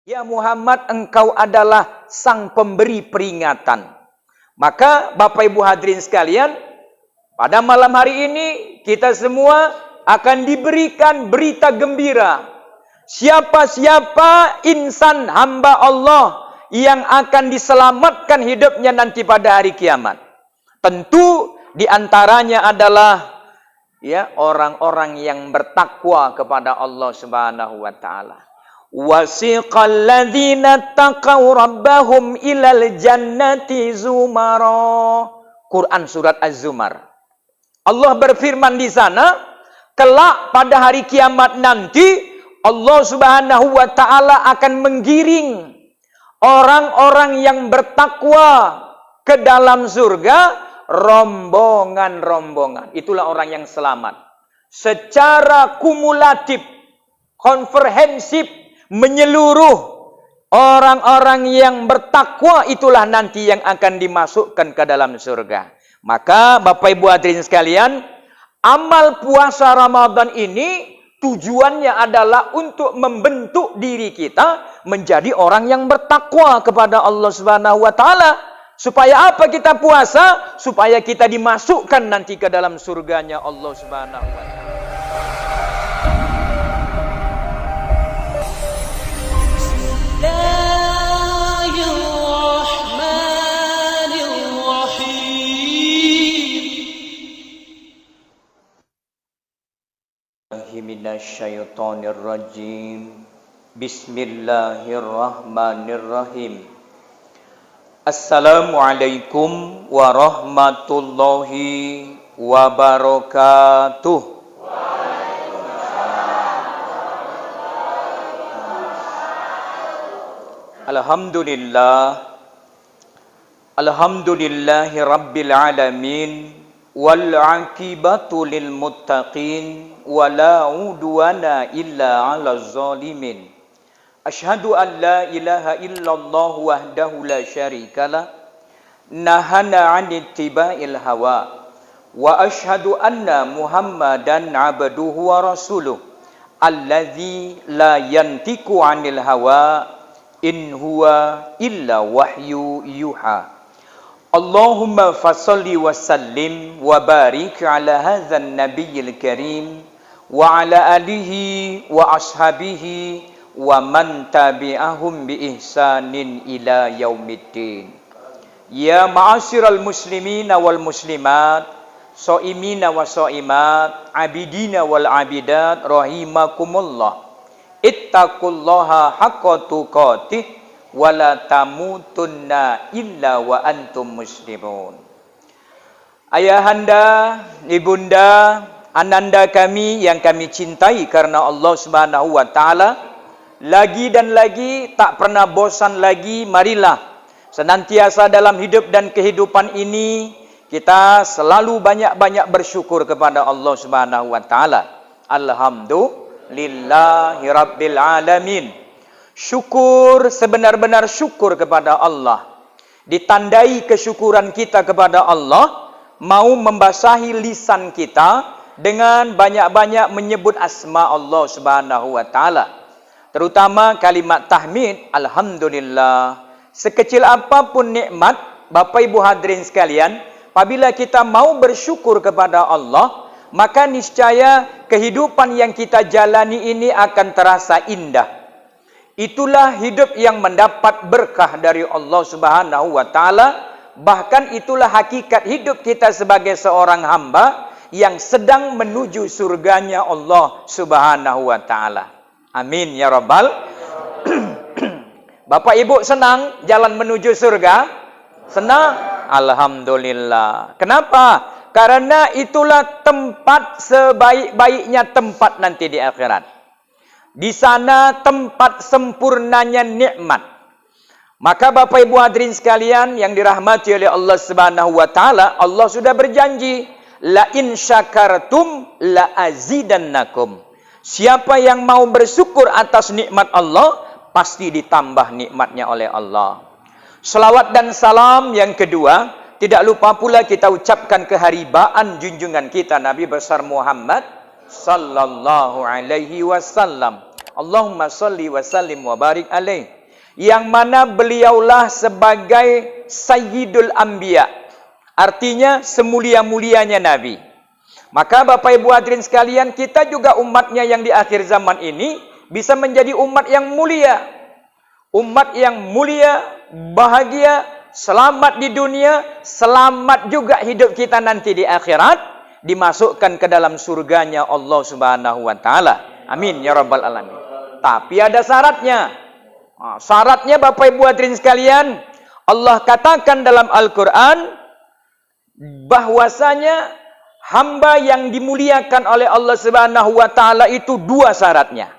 Ya Muhammad, engkau adalah sang pemberi peringatan. Maka Bapak Ibu hadirin sekalian, pada malam hari ini kita semua akan diberikan berita gembira. Siapa-siapa insan hamba Allah yang akan diselamatkan hidupnya nanti pada hari kiamat. Tentu di antaranya adalah orang-orang yang bertakwa kepada Allah Subhanahu wa taala. Wasiqal ladzina taqaw rabbahum ilal jannati zumara. Quran surat Az-Zumar. Allah berfirman di sana, kelak pada hari kiamat nanti Allah Subhanahu wa taala akan menggiring orang-orang yang bertakwa ke dalam surga rombongan-rombongan. Itulah orang yang selamat. Secara kumulatif, komprehensif, menyeluruh orang-orang yang bertakwa itulah nanti yang akan dimasukkan ke dalam surga. Maka Bapak Ibu hadirin sekalian, amal puasa Ramadan ini tujuannya adalah untuk membentuk diri kita menjadi orang yang bertakwa kepada Allah Subhanahu wa taala. Supaya apa kita puasa? Supaya kita dimasukkan nanti ke dalam surganya Allah Subhanahu wa taala. Minasyaitonirrajim. Bismillahirrahmanirrahim. Assalamualaikum warahmatullahi wabarakatuh. Alhamdulillahi rabbil alamin. Wal aqibatu lil muttaqin wala udwana illa 'alaz zalimin. Asyhadu an la ilaha illallah wahdahu la syarikalah nahana 'an ittiba'il hawa wa asyhadu anna Muhammadan 'abduhu wa rasuluh allazi la yantiqu 'anil hawa in huwa illa wahyu yuha. Allahumma fassalli wa sallim wa barik ala hadzal nabiyil karim wa ala alihi wa ashabihi wa man tabi'ahum bi ihsanin ila yaumiddin. Ya ma'asyiral muslimina wal muslimat, shaimina wa shaimat, abidina wal abidat rahimakumullah. Ittaqullaha haqqa tuqatih wala tamutunna illa wa antum muslimun. Ayahanda, ibunda, ananda kami yang kami cintai karena Allah Subhanahu wa taala, lagi dan lagi tak pernah bosan lagi, marilah senantiasa dalam hidup dan kehidupan ini kita selalu banyak-banyak bersyukur kepada Allah Subhanahu wa taala. Alhamdulillahi rabbil alamin. Syukur, sebenar-benar syukur kepada Allah. Ditandai kesyukuran kita kepada Allah, mau membasahi lisan kita dengan banyak-banyak menyebut asma Allah Subhanahu wa taala. Terutama kalimat tahmid, alhamdulillah. Sekecil apapun nikmat, Bapak Ibu hadirin sekalian, apabila kita mau bersyukur kepada Allah, maka niscaya kehidupan yang kita jalani ini akan terasa indah. Itulah hidup yang mendapat berkah dari Allah Subhanahu wa taala. Bahkan itulah hakikat hidup kita sebagai seorang hamba yang sedang menuju surganya Allah Subhanahu wa taala. Amin ya rabbal. Bapak Ibu senang jalan menuju surga? Senang? Alhamdulillah. Kenapa? Karena itulah tempat sebaik-baiknya tempat nanti di akhirat. Di sana tempat sempurnanya nikmat. Maka Bapak Ibu hadirin sekalian yang dirahmati oleh Allah Subhanahu wa taala, Allah sudah berjanji, la in syakartum la azidannakum. Siapa yang mau bersyukur atas nikmat Allah, pasti ditambah nikmatnya oleh Allah. Selawat dan salam yang kedua, tidak lupa pula kita ucapkan keharibaan junjungan kita Nabi besar Muhammad sallallahu alaihi wasallam. Allahumma sholli wa sallim wa barik alaih. Yang mana beliaulah sebagai Sayyidul Anbiya. Artinya semulia-mulianya Nabi. Maka Bapak Ibu hadirin sekalian, kita juga umatnya yang di akhir zaman ini bisa menjadi umat yang mulia. Umat yang mulia, bahagia, selamat di dunia, selamat juga hidup kita nanti di akhirat, dimasukkan ke dalam surganya Allah Subhanahu wa taala. Amin ya rabbal alamin. Tapi ada syaratnya. Syaratnya Bapak Ibu hadirin sekalian, Allah katakan dalam Al-Qur'an bahwasanya hamba yang dimuliakan oleh Allah Subhanahu wa taala itu dua syaratnya.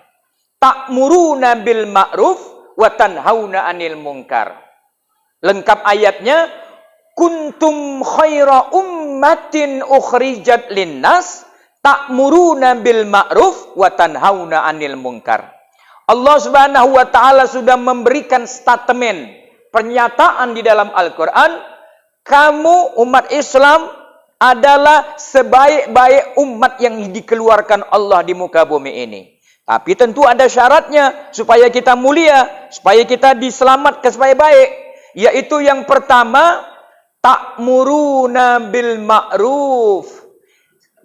Ta'muruna bil ma'ruf wa tanhauna 'anil munkar. Lengkap ayatnya, kuntum khaira ummatin ukhrijat linnas ta'muruna bil ma'ruf wa tanhauna 'anil munkar. Allah Subhanahu wa taala sudah memberikan statement, pernyataan di dalam Al-Qur'an, kamu umat Islam adalah sebaik-baik umat yang dikeluarkan Allah di muka bumi ini. Tapi tentu ada syaratnya supaya kita mulia, supaya kita diselamatkan supaya baik. Yaitu yang pertama, ta'muruna bil ma'ruf.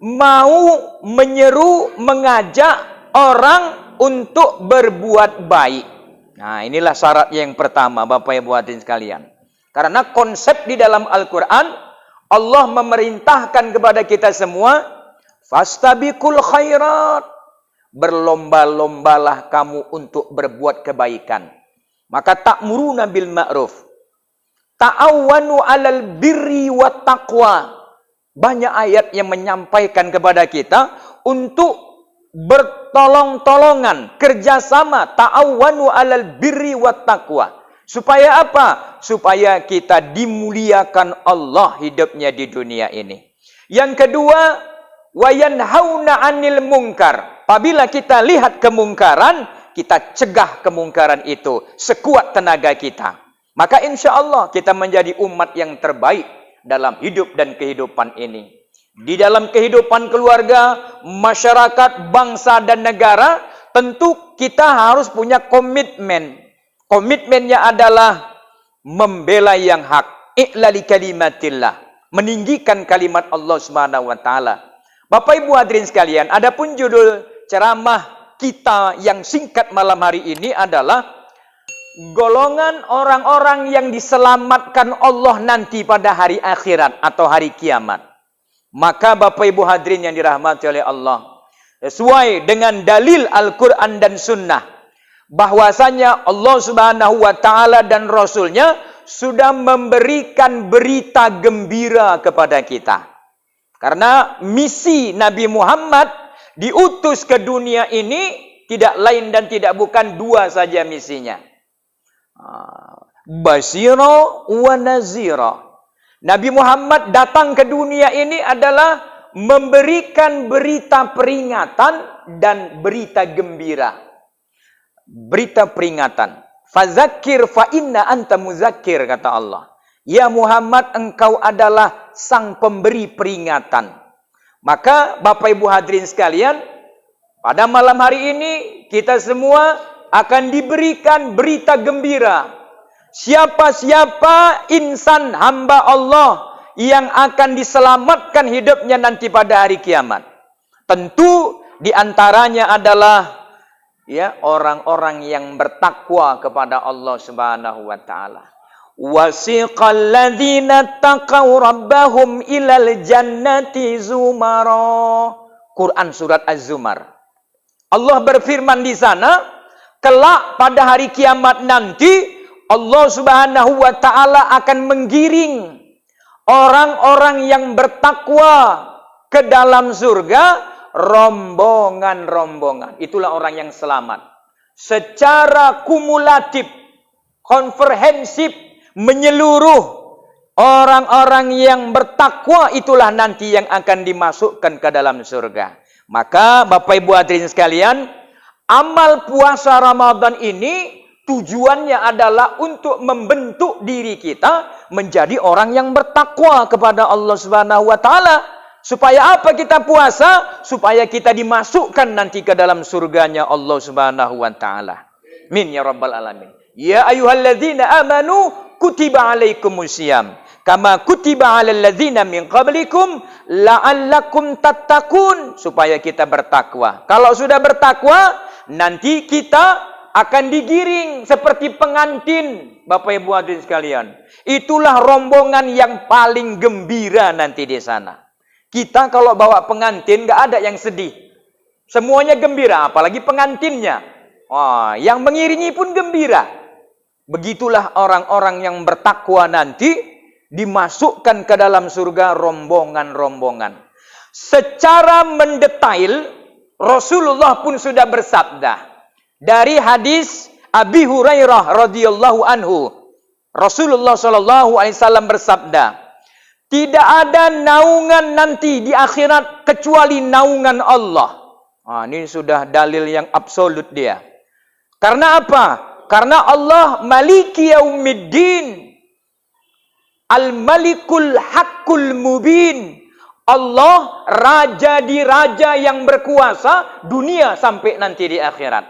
Mau menyeru, mengajak orang untuk berbuat baik. Nah, inilah syarat yang pertama Bapak Ibu hadirin sekalian. Karena konsep di dalam Al-Qur'an Allah memerintahkan kepada kita semua, fastabiqul khairat. Berlomba-lombalah kamu untuk berbuat kebaikan. Maka ta'muruna bil ma'ruf. Ta'awanu 'alal birri wat taqwa. Banyak ayat yang menyampaikan kepada kita untuk bertolong-tolongan, kerjasama, ta'awanu 'alal birri wat taqwa. Supaya apa? Supaya kita dimuliakan Allah hidupnya di dunia ini. Yang kedua, wayanhauna 'anil munkar. Apabila kita lihat kemungkaran, kita cegah kemungkaran itu sekuat tenaga kita. Maka insya Allah kita menjadi umat yang terbaik dalam hidup dan kehidupan ini. Di dalam kehidupan keluarga, masyarakat, bangsa dan negara, tentu kita harus punya komitmen. Komitmennya adalah membela yang hak, i'lali kalimatillah, meninggikan kalimat Allah Subhanahu wa taala. Bapak Ibu hadirin sekalian, adapun judul ceramah kita yang singkat malam hari ini adalah golongan orang-orang yang diselamatkan Allah nanti pada hari akhirat atau hari kiamat. Maka Bapak Ibu hadirin yang dirahmati oleh Allah, sesuai dengan dalil Al-Quran dan Sunnah, bahwasanya Allah Subhanahu wa taala dan Rasulnya sudah memberikan berita gembira kepada kita. Karena misi Nabi Muhammad diutus ke dunia ini tidak lain dan tidak bukan dua saja misinya. Basyira wa nazira. Nabi Muhammad datang ke dunia ini adalah memberikan berita peringatan dan berita gembira. Berita peringatan. Fazakir fa inna anta muzakir, kata Allah. Ya Muhammad, engkau adalah sang pemberi peringatan. Maka Bapak Ibu hadirin sekalian, pada malam hari ini kita semua akan diberikan berita gembira. Siapa-siapa insan hamba Allah yang akan diselamatkan hidupnya nanti pada hari kiamat. Tentu diantaranya adalah orang-orang yang bertakwa kepada Allah Subhanahu wa taala. Wasiqal ladzina taqaw rabbahum ilal jannati zumara. Quran surat Az-Zumar. Allah berfirman di sana, kelak pada hari kiamat nanti Allah Subhanahu wa taala akan menggiring orang-orang yang bertakwa ke dalam surga, rombongan-rombongan. Itulah orang yang selamat. Secara kumulatif, komprehensif, menyeluruh, orang-orang yang bertakwa itulah nanti yang akan dimasukkan ke dalam surga. Maka Bapak Ibu hadirin sekalian, amal puasa Ramadan ini tujuannya adalah untuk membentuk diri kita menjadi orang yang bertakwa kepada Allah Subhanahu wa taala. Supaya apa kita puasa? Supaya kita dimasukkan nanti ke dalam surganya Allah Subhanahu wa taala. Amin ya rabbal alamin. Ya ayyuhalladzina amanu kutiba alaikumusiyam kama kutiba alal ladzina min qablikum la'allakum tattaqun, supaya kita bertakwa. Kalau sudah bertakwa, nanti kita akan digiring seperti pengantin. Bapak Ibu hadirin sekalian, itulah rombongan yang paling gembira nanti di sana. Kita kalau bawa pengantin nggak ada yang sedih. Semuanya gembira, apalagi pengantinnya. Wah, yang mengiringi pun gembira. Begitulah orang-orang yang bertakwa nanti dimasukkan ke dalam surga rombongan-rombongan. Secara mendetail Rasulullah pun sudah bersabda. Dari hadis Abi Hurairah radhiyallahu anhu, Rasulullah sallallahu alaihi wasallam bersabda, tidak ada naungan nanti di akhirat kecuali naungan Allah. Nah, ini sudah dalil yang absolut dia. Karena apa? Karena Allah Maliki Yaumiddin, Al-Malikul Haqqul Mubin. Allah raja di raja yang berkuasa dunia sampai nanti di akhirat.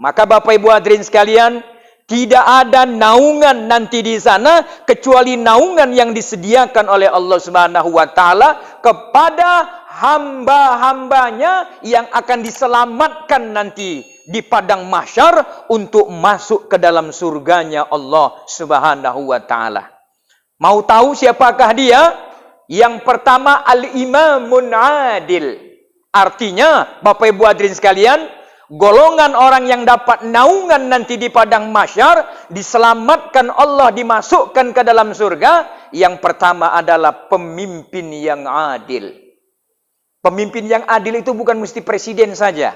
Maka Bapak Ibu hadirin sekalian, tidak ada naungan nanti di sana kecuali naungan yang disediakan oleh Allah Subhanahu wa taala kepada hamba-hambanya yang akan diselamatkan nanti di padang mahsyar untuk masuk ke dalam surganya Allah Subhanahu wa taala. Mau tahu siapakah dia? Yang pertama, al-imamun adil. Artinya, Bapak Ibu hadirin sekalian, golongan orang yang dapat naungan nanti di padang mahsyar, diselamatkan Allah, dimasukkan ke dalam surga. Yang pertama adalah pemimpin yang adil. Pemimpin yang adil itu bukan mesti presiden saja,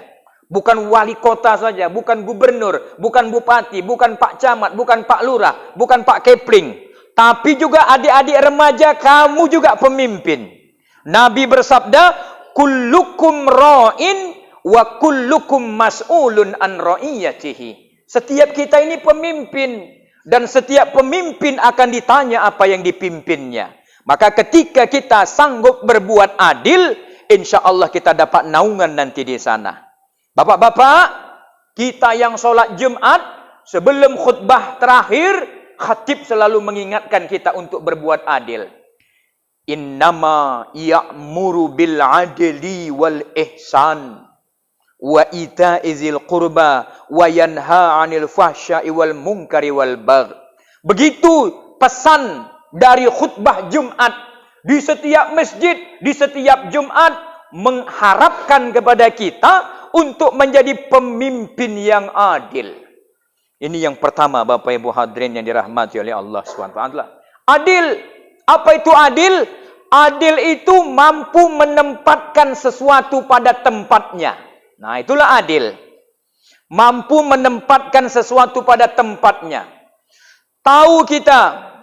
bukan wali kota saja, bukan gubernur, bukan bupati, bukan pak camat, bukan pak lurah, bukan pak kepling, tapi juga adik-adik remaja, kamu juga pemimpin. Nabi bersabda, kullukum ra'in wa kullukum mas'ulun an ra'iyatihi. Setiap kita ini pemimpin, dan setiap pemimpin akan ditanya apa yang dipimpinnya. Maka ketika kita sanggup berbuat adil, insya Allah kita dapat naungan nanti di sana. Bapak-bapak, kita yang sholat Jumat, sebelum khutbah terakhir, khatib selalu mengingatkan kita untuk berbuat adil. Innama ya'muru bil adli wal ihsan wa ita'izil qurba wa yanha 'anil fahsya'i wal munkari wal bagh. Begitu pesan dari khutbah Jumat di setiap masjid, di setiap Jumat, mengharapkan kepada kita untuk menjadi pemimpin yang adil. Ini yang pertama, Bapak Ibu hadirin yang dirahmati oleh Allah SWT. Adil. Apa itu adil? Adil itu mampu menempatkan sesuatu pada tempatnya. Nah, itulah adil. Mampu menempatkan sesuatu pada tempatnya. Tahu kita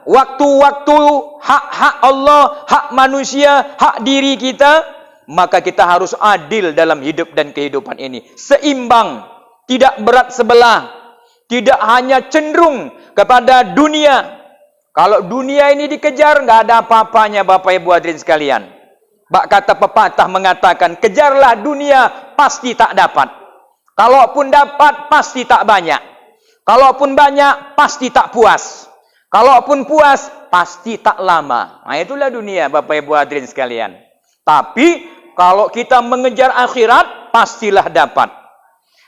waktu-waktu hak-hak Allah, hak manusia, hak diri kita, maka kita harus adil dalam hidup dan kehidupan ini. Seimbang, tidak berat sebelah, tidak hanya cenderung kepada dunia. Kalau dunia ini dikejar, nggak ada apa-apanya Bapak Ibu hadirin sekalian. Bak kata pepatah mengatakan, kejarlah dunia, pasti tak dapat. Kalaupun dapat, pasti tak banyak. Kalaupun banyak, pasti tak puas. Kalaupun puas, pasti tak lama. Nah, itulah dunia Bapak Ibu hadirin sekalian. Tapi, kalau kita mengejar akhirat, pastilah dapat.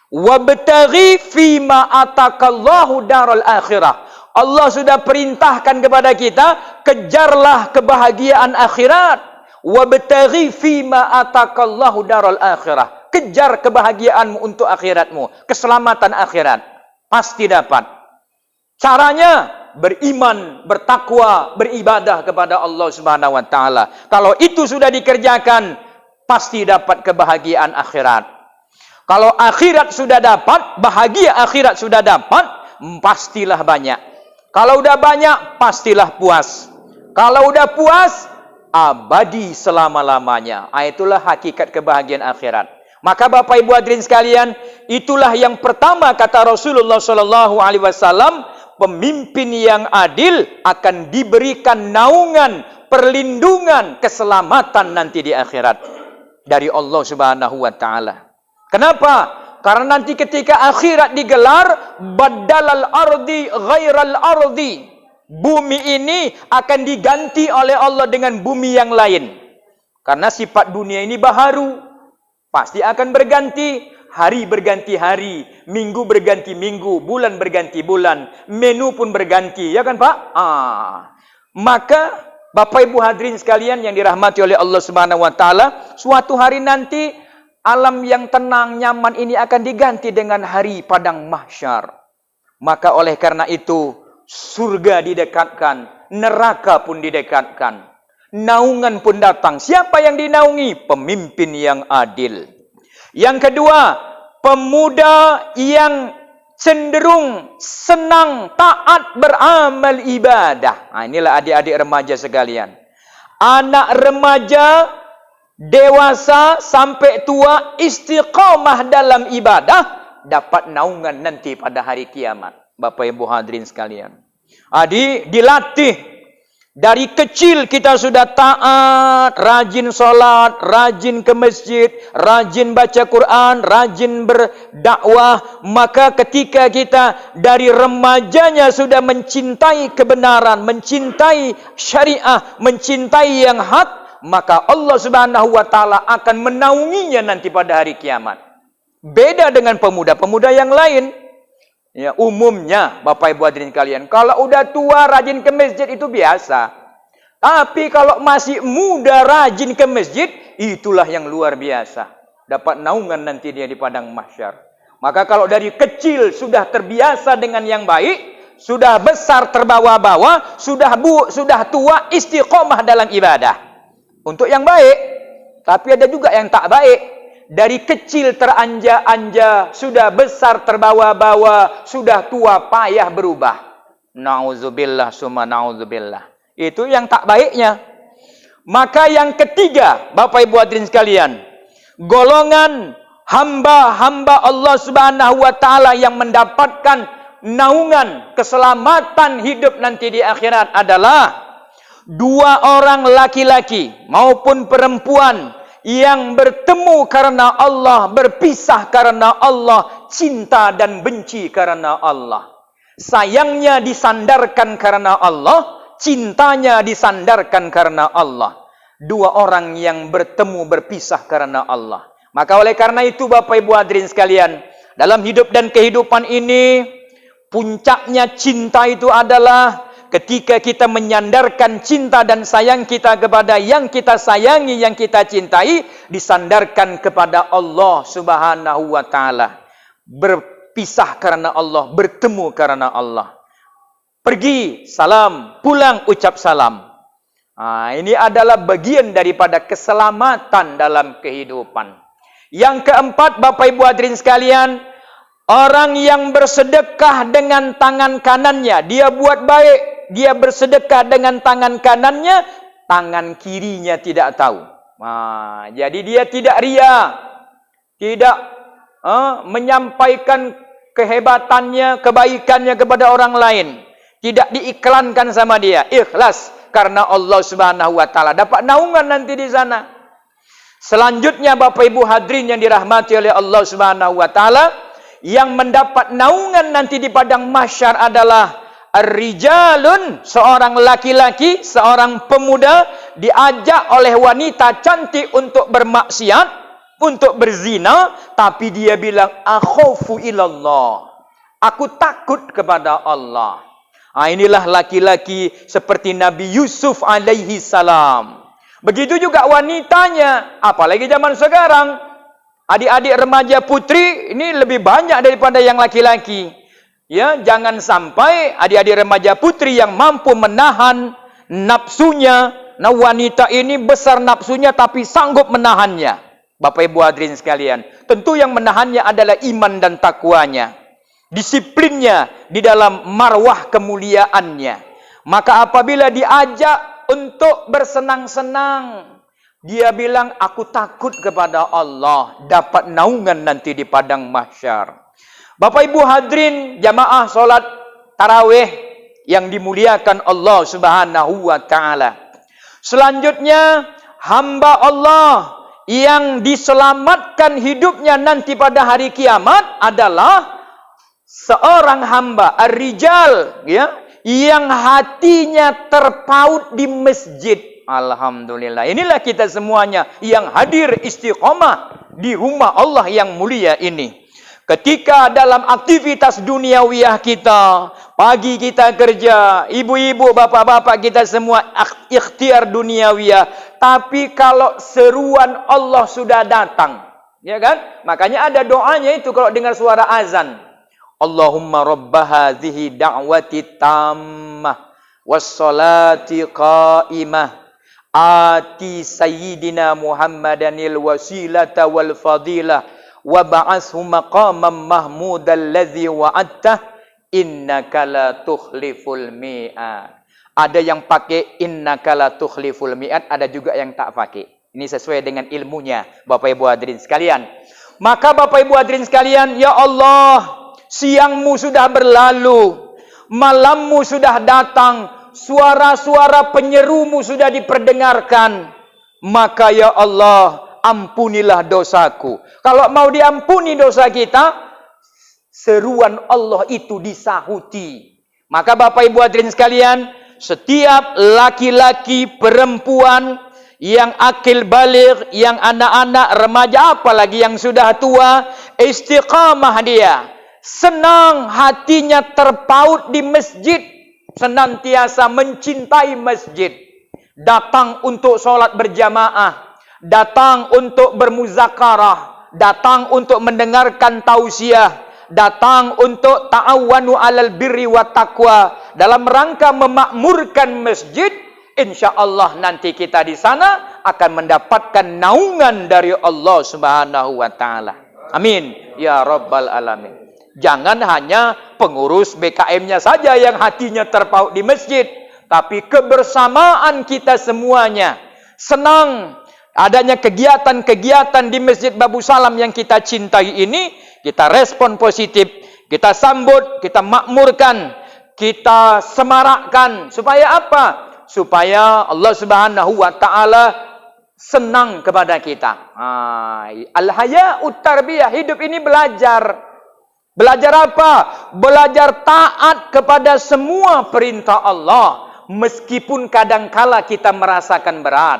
Wabtaghi fima atakallahu daral akhirah. Allah sudah perintahkan kepada kita, kejarlah kebahagiaan akhirat. Wabtaghi fima atakallahu daral akhirah. Kejar kebahagiaanmu untuk akhiratmu, keselamatan akhirat. Pasti dapat. Caranya beriman, bertakwa, beribadah kepada Allah Subhanahu wa taala. Kalau itu sudah dikerjakan, pasti dapat kebahagiaan akhirat. Kalau akhirat sudah dapat, bahagia akhirat sudah dapat, pastilah banyak. Kalau udah banyak, pastilah puas. Kalau udah puas, abadi selama-lamanya. Itulah hakikat kebahagiaan akhirat. Maka Bapak Ibu hadirin sekalian, itulah yang pertama kata Rasulullah SAW, pemimpin yang adil akan diberikan naungan, perlindungan, keselamatan nanti di akhirat dari Allah Subhanahu wa taala. Kenapa? Karena nanti ketika akhirat digelar, badalal ardi ghairal ardi. Bumi ini akan diganti oleh Allah dengan bumi yang lain. Karena sifat dunia ini baharu, pasti akan berganti. Hari berganti hari, minggu berganti minggu, bulan berganti bulan, menu pun berganti, ya kan Pak? Maka Bapak Ibu hadirin sekalian yang dirahmati oleh Allah Subhanahu wa taala, suatu hari nanti alam yang tenang, nyaman ini akan diganti dengan hari padang mahsyar. Maka oleh karena itu, surga didekatkan, neraka pun didekatkan. Naungan pun datang. Siapa yang dinaungi? Pemimpin yang adil. Yang kedua, pemuda yang cenderung senang, taat, beramal ibadah. Inilah adik-adik remaja sekalian. Anak remaja, dewasa sampai tua, istiqamah dalam ibadah, dapat naungan nanti pada hari kiamat. Bapak Ibu hadirin sekalian. Dilatih. Dari kecil kita sudah taat, rajin sholat, rajin ke masjid, rajin baca Quran, rajin berdakwah. Maka ketika kita dari remajanya sudah mencintai kebenaran, mencintai syariah, mencintai yang hak, maka Allah Subhanahu wa taala akan menaunginya nanti pada hari kiamat. Beda dengan pemuda-pemuda yang lain. Ya, umumnya Bapak Ibu hadirin kalian, kalau udah tua rajin ke masjid itu biasa. Tapi kalau masih muda rajin ke masjid, itulah yang luar biasa. Dapat naungan nanti dia di padang mahsyar. Maka kalau dari kecil sudah terbiasa dengan yang baik, sudah besar terbawa-bawa, sudah tua istiqomah dalam ibadah. Untuk yang baik, tapi ada juga yang tak baik. Dari kecil teranja-anja, sudah besar terbawa-bawa, sudah tua payah berubah. Na'udzubillah summa na'udzubillah. Itu yang tak baiknya. Maka yang ketiga, Bapak Ibu hadirin sekalian, golongan hamba-hamba Allah Subhanahu wa taala yang mendapatkan naungan keselamatan hidup nanti di akhirat adalah dua orang laki-laki maupun perempuan yang bertemu karena Allah, berpisah karena Allah, cinta dan benci karena Allah. Sayangnya disandarkan karena Allah, cintanya disandarkan karena Allah. Dua orang yang bertemu berpisah karena Allah. Maka oleh karena itu Bapak Ibu hadirin sekalian, dalam hidup dan kehidupan ini, puncaknya cinta itu adalah ketika kita menyandarkan cinta dan sayang kita kepada yang kita sayangi, yang kita cintai, disandarkan kepada Allah Subhanahu wa taala. Berpisah karena Allah, bertemu karena Allah. Pergi, salam, pulang, ucap salam. Ini adalah bagian daripada keselamatan dalam kehidupan. Yang keempat, Bapak Ibu hadirin sekalian, orang yang bersedekah dengan tangan kanannya, dia buat baik. Dia bersedekah dengan tangan kanannya, tangan kirinya tidak tahu. Jadi dia tidak ria, tidak menyampaikan kehebatannya, kebaikannya kepada orang lain. Tidak diiklankan sama dia. Ikhlas karena Allah Subhanahu wa taala. Dapat naungan nanti di sana. Selanjutnya Bapak Ibu hadirin yang dirahmati oleh Allah Subhanahu wa taala, yang mendapat naungan nanti di padang mahsyar adalah ar-rijalun, seorang laki-laki, seorang pemuda diajak oleh wanita cantik untuk bermaksiat, untuk berzina, tapi dia bilang akhafu ilallah. Aku takut kepada Allah. Inilah laki-laki seperti Nabi Yusuf alaihi salam. Begitu juga wanitanya, apalagi zaman sekarang. Adik-adik remaja putri ini lebih banyak daripada yang laki-laki. Ya, jangan sampai adik-adik remaja putri yang mampu menahan nafsunya. Nah, wanita ini besar nafsunya tapi sanggup menahannya. Bapak Ibu hadirin sekalian, tentu yang menahannya adalah iman dan takwanya. Disiplinnya di dalam marwah kemuliaannya. Maka apabila diajak untuk bersenang-senang, dia bilang aku takut kepada Allah, dapat naungan nanti di padang mahsyar. Bapak Ibu hadirin jamaah solat tarawih yang dimuliakan Allah Subhanahu wa taala. Selanjutnya, hamba Allah yang diselamatkan hidupnya nanti pada hari kiamat adalah seorang hamba ar-rijal, ya, yang hatinya terpaut di masjid. Alhamdulillah. Inilah kita semuanya yang hadir istiqomah di rumah Allah yang mulia ini. Ketika dalam aktivitas duniawiyah kita, pagi kita kerja, ibu-ibu, bapak-bapak kita semua ikhtiar duniawiyah. Tapi kalau seruan Allah sudah datang, ya kan? Makanya ada doanya itu kalau dengar suara azan. Allahumma rabba hadhihi da'wati tammah wassalati qa'imah ati sayyidina Muhammadanil wasilata wal fadilah wa ba'ashu maqaman mahmudal ladzi wa'adtah innaka la tukhliful mi'ad. Ada yang pakai innaka la tukhliful mi'ad, ada juga yang tak pakai. Ini sesuai dengan ilmunya Bapak Ibu hadirin sekalian. Maka Bapak Ibu hadirin sekalian, ya Allah, siangmu sudah berlalu, malammu sudah datang, suara-suara penyerumu sudah diperdengarkan. Maka ya Allah, ampunilah dosaku. Kalau mau diampuni dosa kita, seruan Allah itu disahuti. Maka Bapak Ibu hadirin sekalian, setiap laki-laki, perempuan yang akil baligh, yang anak-anak, remaja, apalagi yang sudah tua, istiqamah dia, senang hatinya terpaut di masjid, senantiasa mencintai masjid, datang untuk sholat berjamaah, datang untuk bermuzakarah, datang untuk mendengarkan tausiah, datang untuk ta'awanu alal birri wa taqwa, dalam rangka memakmurkan masjid. Insya Allah nanti kita di sana akan mendapatkan naungan dari Allah Subhanahu wa taala. Amin ya rabbal alamin. Jangan hanya pengurus BKM-nya saja yang hatinya terpaut di masjid, tapi kebersamaan kita semuanya. Senang adanya kegiatan-kegiatan di Masjid Babu Salam yang kita cintai ini, kita respon positif, kita sambut, kita makmurkan, kita semarakkan. Supaya apa? Supaya Allah Subhanahu wa taala senang kepada kita. Al-haya'ut tarbiyah, hidup ini belajar. Belajar apa? Belajar taat kepada semua perintah Allah, meskipun kadangkala kita merasakan berat.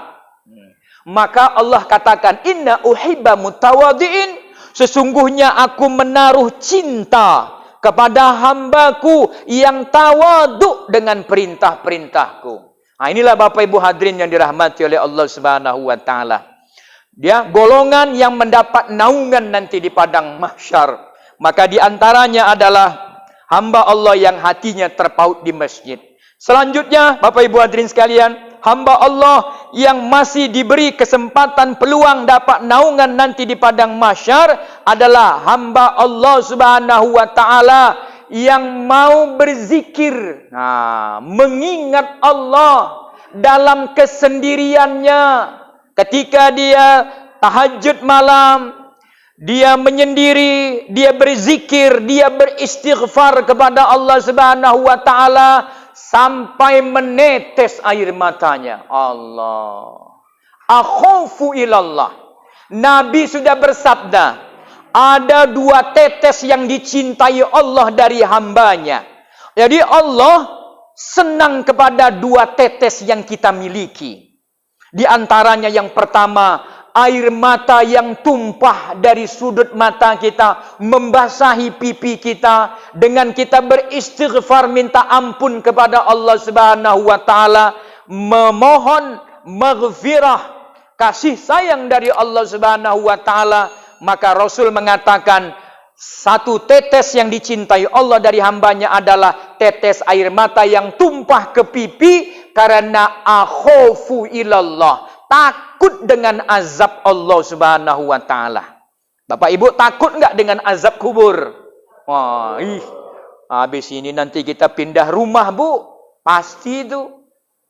Maka Allah katakan, inna uhibba mutawadhi'in, sesungguhnya aku menaruh cinta kepada hambaku yang tawadhu dengan perintah-perintahku. Nah, inilah Bapak Ibu hadirin yang dirahmati oleh Allah Subhanahu wa taala. Dia golongan yang mendapat naungan nanti di padang mahsyar. Maka di antaranya adalah hamba Allah yang hatinya terpaut di masjid. Selanjutnya, Bapak Ibu hadirin sekalian, hamba Allah yang masih diberi kesempatan peluang dapat naungan nanti di padang mahsyar adalah hamba Allah Subhanahu wa taala yang mau berzikir, mengingat Allah dalam kesendiriannya. Ketika dia tahajud malam, dia menyendiri, dia berzikir, dia beristighfar kepada Allah Subhanahu wa taala sampai menetes air matanya. Allah, akhafu ilallah. Nabi sudah bersabda, ada 2 tetes yang dicintai Allah dari hambanya. Jadi Allah senang kepada 2 tetes yang kita miliki. Di antaranya yang pertama, air mata yang tumpah dari sudut mata kita, membasahi pipi kita, dengan kita beristighfar minta ampun kepada Allah Subhanahu wa taala, memohon maghfirah, kasih sayang dari Allah Subhanahu wa taala. Maka Rasul mengatakan, 1 tetes yang dicintai Allah dari hambanya adalah tetes air mata yang tumpah ke pipi karena akhafu ilallah, takut dengan azab Allah Subhanahu wa taala. Bapak Ibu takut enggak dengan azab kubur? Wah, habis ini nanti kita pindah rumah, Bu. Pasti itu.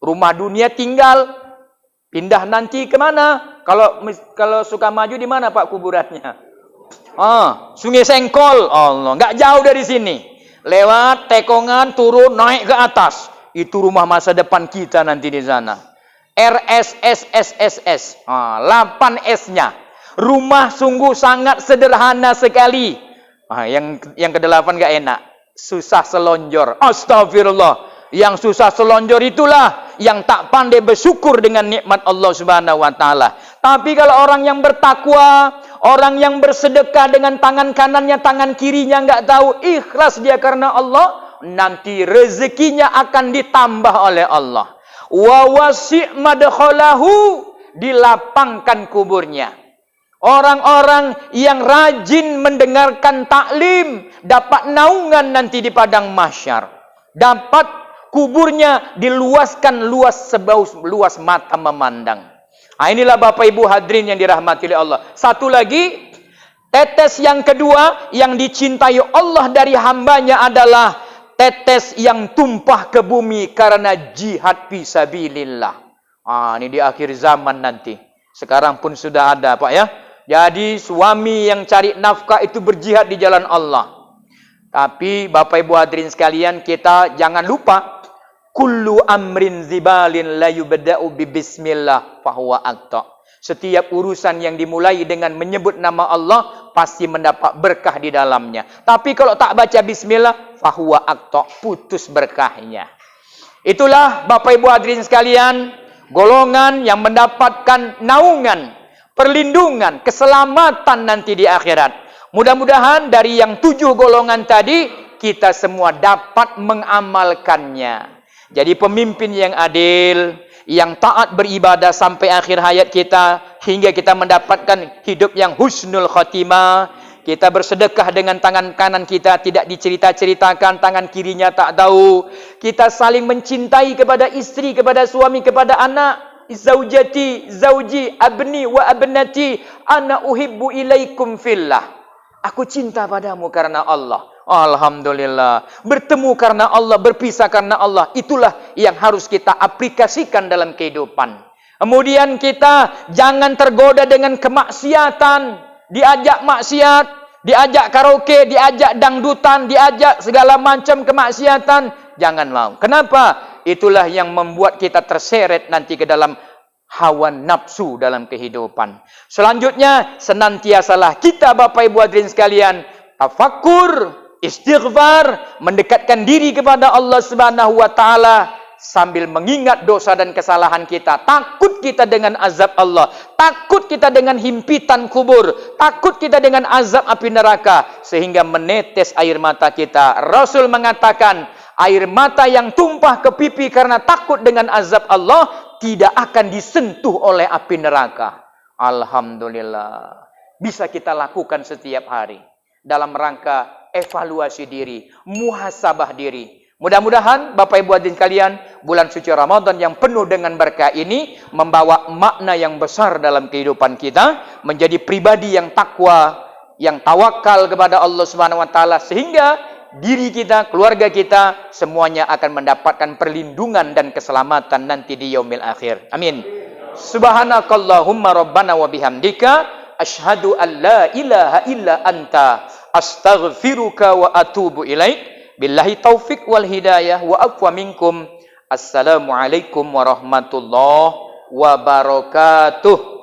Rumah dunia tinggal, pindah nanti kemana? Kalau suka maju di mana Pak kuburannya? Sungai Sengkol. Allah, enggak jauh dari sini. Lewat tekongan, turun, naik ke atas. Itu rumah masa depan kita nanti di sana. RSSSSS. 8 S-nya. Rumah sungguh sangat sederhana sekali. Yang ke-8 gak enak. Susah selonjor. Astagfirullah. Yang susah selonjor itulah yang tak pandai bersyukur dengan nikmat Allah Subhanahu wa taala. Tapi kalau orang yang bertakwa, orang yang bersedekah dengan tangan kanannya, tangan kirinya enggak tahu, ikhlas dia karena Allah, nanti rezekinya akan ditambah oleh Allah. Wa wasi' madkhalahu, dilapangkan kuburnya. Orang-orang yang rajin mendengarkan taklim dapat naungan nanti di padang mahsyar. Dapat kuburnya diluaskan luas mata memandang. Inilah Bapak Ibu hadirin yang dirahmati oleh Allah. Satu lagi, tetes yang kedua yang dicintai Allah dari hambanya adalah tetes yang tumpah ke bumi karena jihad fisabilillah. Ini di akhir zaman nanti. Sekarang pun sudah ada, Pak ya. Jadi suami yang cari nafkah itu berjihad di jalan Allah. Tapi Bapak Ibu hadirin sekalian, kita jangan lupa, kullu amrin zibalin la yubda'u bi bismillah fahuwa aqta. Setiap urusan yang dimulai dengan menyebut nama Allah pasti mendapat berkah di dalamnya. Tapi kalau tak baca bismillah fahuwa aqta, putus berkahnya. Itulah Bapak Ibu hadirin sekalian, golongan yang mendapatkan naungan, perlindungan, keselamatan nanti di akhirat. Mudah-mudahan dari yang 7 golongan tadi kita semua dapat mengamalkannya. Jadi pemimpin yang adil, yang taat beribadah sampai akhir hayat kita, hingga kita mendapatkan hidup yang husnul khotimah. Kita bersedekah dengan tangan kanan kita, tidak dicerita-ceritakan, tangan kirinya tak tahu. Kita saling mencintai kepada istri, kepada suami, kepada anak. Zaujati, zauji, abni wa abnati, ana uhibbu ilaikum fillah. Aku cinta padamu karena Allah. Alhamdulillah. Bertemu karena Allah, berpisah karena Allah. Itulah yang harus kita aplikasikan dalam kehidupan. Kemudian kita jangan tergoda dengan kemaksiatan. Diajak maksiat, diajak karaoke, diajak dangdutan, diajak segala macam kemaksiatan. Jangan mau. Kenapa? Itulah yang membuat kita terseret nanti ke dalam hawa nafsu dalam kehidupan. Selanjutnya, senantiasalah kita Bapak Ibu hadirin sekalian tafakkur, istighfar, mendekatkan diri kepada Allah Subhanahu wa taala sambil mengingat dosa dan kesalahan kita. Takut kita dengan azab Allah, takut kita dengan himpitan kubur, takut kita dengan azab api neraka sehingga menetes air mata kita. Rasul mengatakan, air mata yang tumpah ke pipi karena takut dengan azab Allah tidak akan disentuh oleh api neraka. Alhamdulillah. Bisa kita lakukan setiap hari dalam rangka evaluasi diri, muhasabah diri. Mudah-mudahan Bapak Ibu hadirin sekalian, bulan suci Ramadan yang penuh dengan berkah ini membawa makna yang besar dalam kehidupan kita, menjadi pribadi yang takwa, yang tawakal kepada Allah Subhanahu wa taala, sehingga diri kita, keluarga kita, semuanya akan mendapatkan perlindungan dan keselamatan nanti di yaumil akhir. Amin. Subhanakallahumma rabbana wa bihamdika, asyhadu an la ilaha illa anta, astaghfiruka wa atubu ilaik. Billahi taufik wal hidayah wa afwa minkum. Assalamualaikum warahmatullahi wabarakatuh.